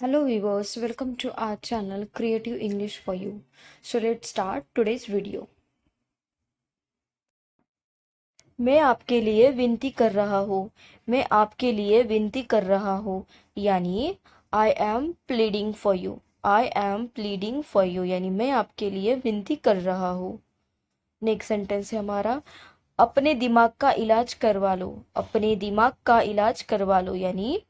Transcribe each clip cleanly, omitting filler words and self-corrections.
Hello viewers, welcome to our channel Creative English for You. So let's start today's video. मैं आपके लिए विनती कर रहा हूँ. मैं आपके लिए विनती कर रहा हूँ यानी I am pleading for you. I am pleading for you यानी मैं आपके लिए विनती कर रहा हूँ. नेक्स्ट सेंटेंस है हमारा अपने दिमाग का इलाज करवा लो. अपने दिमाग का इलाज करवा लो यानी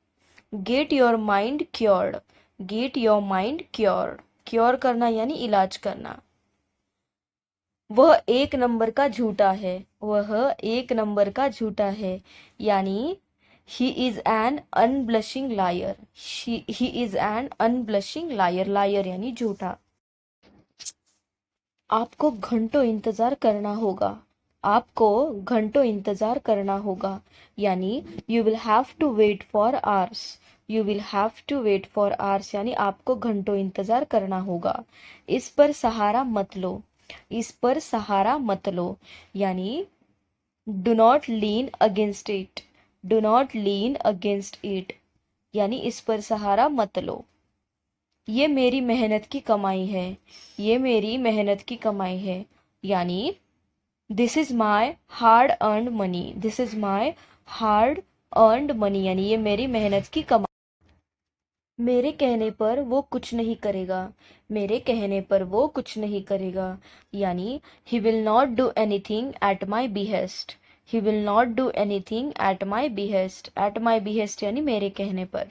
get your mind cured. Get your mind cured. Cure करना यानी इलाज करना. वह एक नंबर का झूठा है. वह एक नंबर का झूठा है यानी he is an unblushing liar. He is an unblushing liar. Liar यानी झूठा. आपको घंटों इंतजार करना होगा. आपको घंटों इंतजार करना होगा यानी you will have to wait for hours. You will have to wait for hours यानी आपको घंटों इंतजार करना होगा. इस पर सहारा मत लो. इस पर सहारा मत लो यानी do not lean against it. Do not lean against it यानी इस पर सहारा मत लो. ये मेरी मेहनत की कमाई है. ये मेरी मेहनत की कमाई है यानी this is my hard earned money. This is my hard earned money यानी ये मेरी मेहनत की कमाई. मेरे कहने पर वो कुछ नहीं करेगा. मेरे कहने पर वो कुछ नहीं करेगा यानी he will not do anything at my behest. He will not do anything at my behest. At my behest यानी मेरे कहने पर.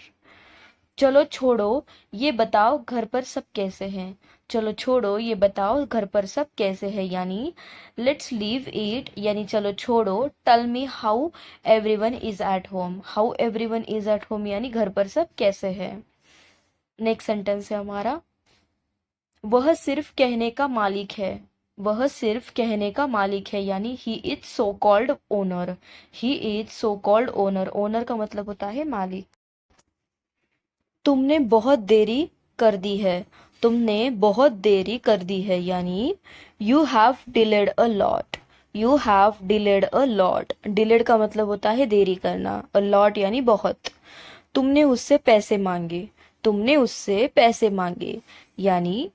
चलो छोड़ो ये बताओ घर पर सब कैसे हैं. चलो छोड़ो ये बताओ घर पर सब कैसे हैं यानी लेट्स लीव इट यानी चलो छोड़ो. Tell me how everyone is at home. How everyone is at home यानी घर पर सब कैसे हैं. नेक्स्ट सेंटेंस है हमारा वह सिर्फ कहने का मालिक है. वह सिर्फ कहने का मालिक है यानी he is so called owner. He is so called owner. Owner का मतलब होता है मालिक. तुमने बहुत देरी कर दी है. तुमने बहुत देरी कर दी है यानी you have delayed a lot. You have delayed a lot. Delayed का मतलब होता है देरी करना. अ लॉट यानी बहुत. तुमने उससे पैसे मांगे. तुमने उससे पैसे मांगे यानी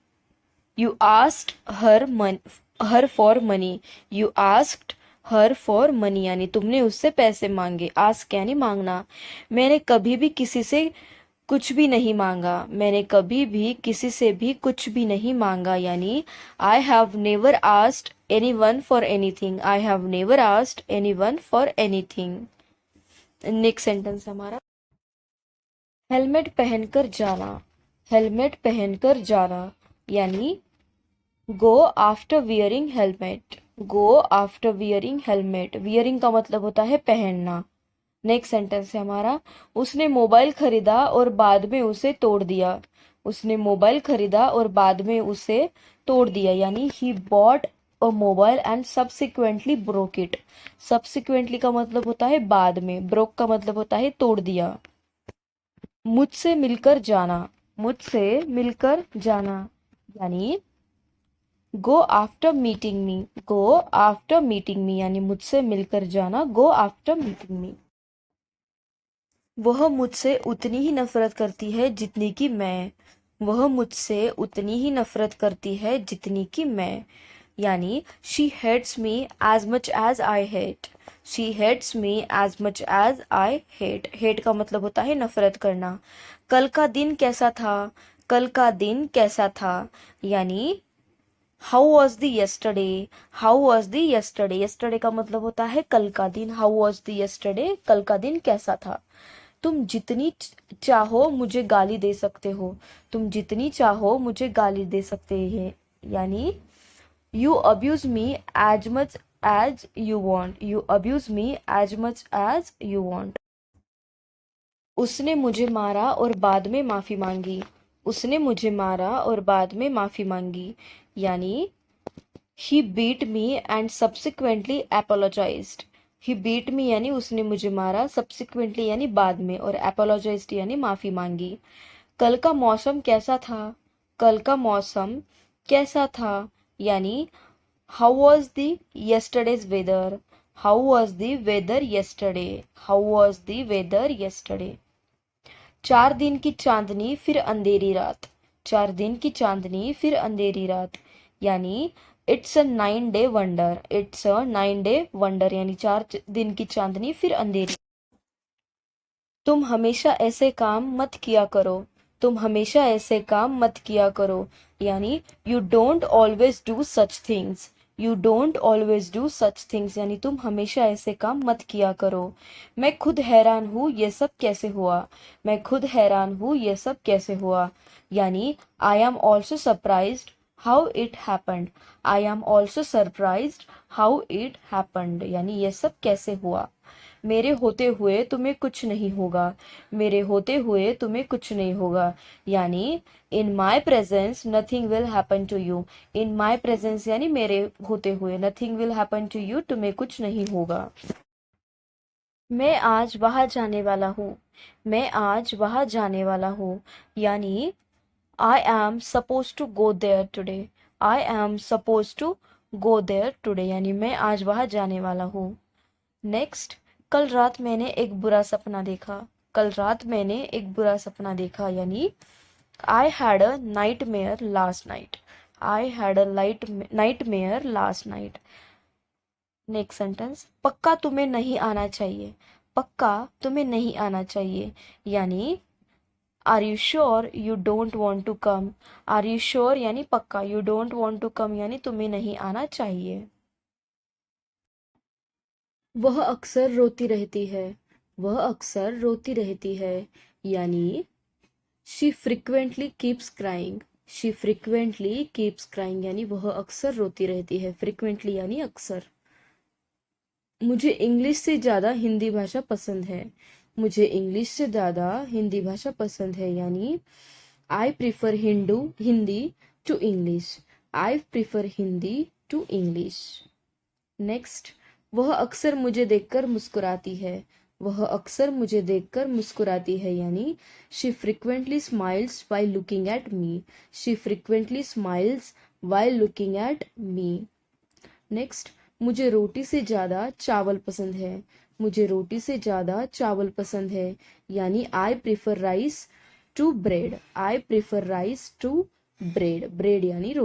you asked her for money. You asked her for money यानी तुमने उससे पैसे मांगे. आस्क यानी मांगना. मैंने कभी भी किसी से कुछ भी नहीं मांगा. मैंने कभी भी किसी से भी कुछ भी नहीं मांगा यानी I have never asked any one for anything. I have never asked any one for anything. Next sentence हमारा हेलमेट पहनकर जाना. हेलमेट पहनकर जाना यानी go after wearing helmet. Go after wearing helmet. Wearing का मतलब होता है पहनना. नेक्स्ट सेंटेंस है हमारा उसने मोबाइल खरीदा और बाद में उसे तोड़ दिया. उसने मोबाइल खरीदा और बाद में उसे तोड़ दिया यानी he bought a mobile and subsequently broke it. Subsequently का मतलब होता है बाद में. ब्रोक का मतलब होता है तोड़ दिया. मुझसे मिलकर जाना. मुझसे मिलकर जाना यानी गो आफ्टर मीटिंग मी. गो आफ्टर मीटिंग मी यानी मुझसे मिलकर जाना. गो आफ्टर मीटिंग मी. वह मुझसे उतनी ही नफरत करती है जितनी कि मैं. वह मुझसे उतनी ही नफरत करती है जितनी कि मैं यानी she hates me as much as I hate. She hates me as much as I hate. Hate का मतलब होता है नफरत करना. कल का दिन कैसा था. कल का दिन कैसा था यानी how was the yesterday. How was the yesterday. Yesterday का मतलब होता है कल का दिन. How was the yesterday. कल का दिन कैसा था. तुम जितनी चाहो मुझे गाली दे सकते हो. तुम जितनी चाहो मुझे गाली दे सकते हैं यानी you abuse me as much as you want. You abuse me as much as you want. उसने मुझे मारा और बाद में माफी मांगी. उसने मुझे मारा और बाद में माफी मांगी यानी he beat me and subsequently apologised. He beat me यानी उसने मुझे मारा. सब्सिक्वेंटली यानी बाद में. और एपोलोजाइज्ड यानी माफी मांगी. कल का मौसम कैसा था. कल का मौसम कैसा था यानी how was the yesterday's weather. How was the weather yesterday. How was the weather yesterday. 4 दिन की चांदनी फिर अंधेरी रात, 4 दिन की चांदनी फिर अंधेरी रात, यानी it's a 9 day wonder, it's a 9 day wonder, यानी 4 दिन की चांदनी फिर अंधेरी। तुम हमेशा ऐसे काम मत किया करो, तुम हमेशा ऐसे काम मत किया करो, यानी you don't always do such things, you don't always do such things, यानी तुम हमेशा ऐसे काम मत किया करो। मैं खुद हैरान हूँ ये सब कैसे हुआ, मैं खुद हैरान हूँ ये सब कैसे हुआ, यानी I am also surprised how it happened, I am also surprised how it happened, यानी ये सब कैसे हुआ। मेरे होते हुए तुम्हें कुछ नहीं होगा, मेरे होते हुए तुम्हें कुछ नहीं होगा, यानी in my presence nothing will happen to you, in my presence यानी मेरे होते हुए, nothing will happen to you, तुम्हें कुछ नहीं होगा। मैं आज वहां जाने वाला हूँ, मैं आज वहां जाने वाला हूँ, यानी I am suppose to go there today, I am suppose to go there today, यानी मैं आज वहां जाने वाला हूँ। नेक्स्ट, कल रात मैंने एक बुरा सपना देखा, कल रात मैंने एक बुरा सपना देखा, यानी I had a night mayor last night, I had a night mayor last night. Next sentence, पक्का तुम्हें नहीं आना चाहिए, पक्का तुम्हें नहीं आना चाहिए, यानी are you sure you don't want to come, are you sure यानी पक्का, you don't want to come यानी तुम्हें नहीं आना चाहिए। वह अक्सर रोती रहती है, वह अक्सर रोती रहती है, यानी she frequently keeps crying, she frequently keeps crying, यानी वह अक्सर रोती रहती है, फ्रिक्वेंटली यानी अक्सर। मुझे इंग्लिश से ज़्यादा हिंदी भाषा पसंद है, मुझे इंग्लिश से ज़्यादा हिंदी भाषा पसंद है, यानी I prefer Hindi to English, I prefer Hindi to English. Next, वह अक्सर मुझे देखकर मुस्कुराती है, वह अक्सर मुझे देखकर मुस्कुराती है, यानी she frequently smiles while looking at me, she frequently smiles while looking at me. Next, मुझे रोटी से ज़्यादा चावल पसंद है, मुझे रोटी से ज़्यादा चावल पसंद है, यानी I prefer rice to bread, I prefer rice to bread, bread यानी रोटी।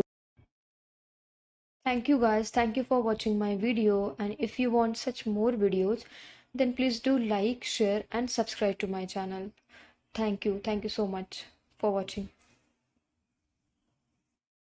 Thank you guys, thank you for watching my video, and if you want such more videos then please do like, share and subscribe to my channel. Thank you so much for watching.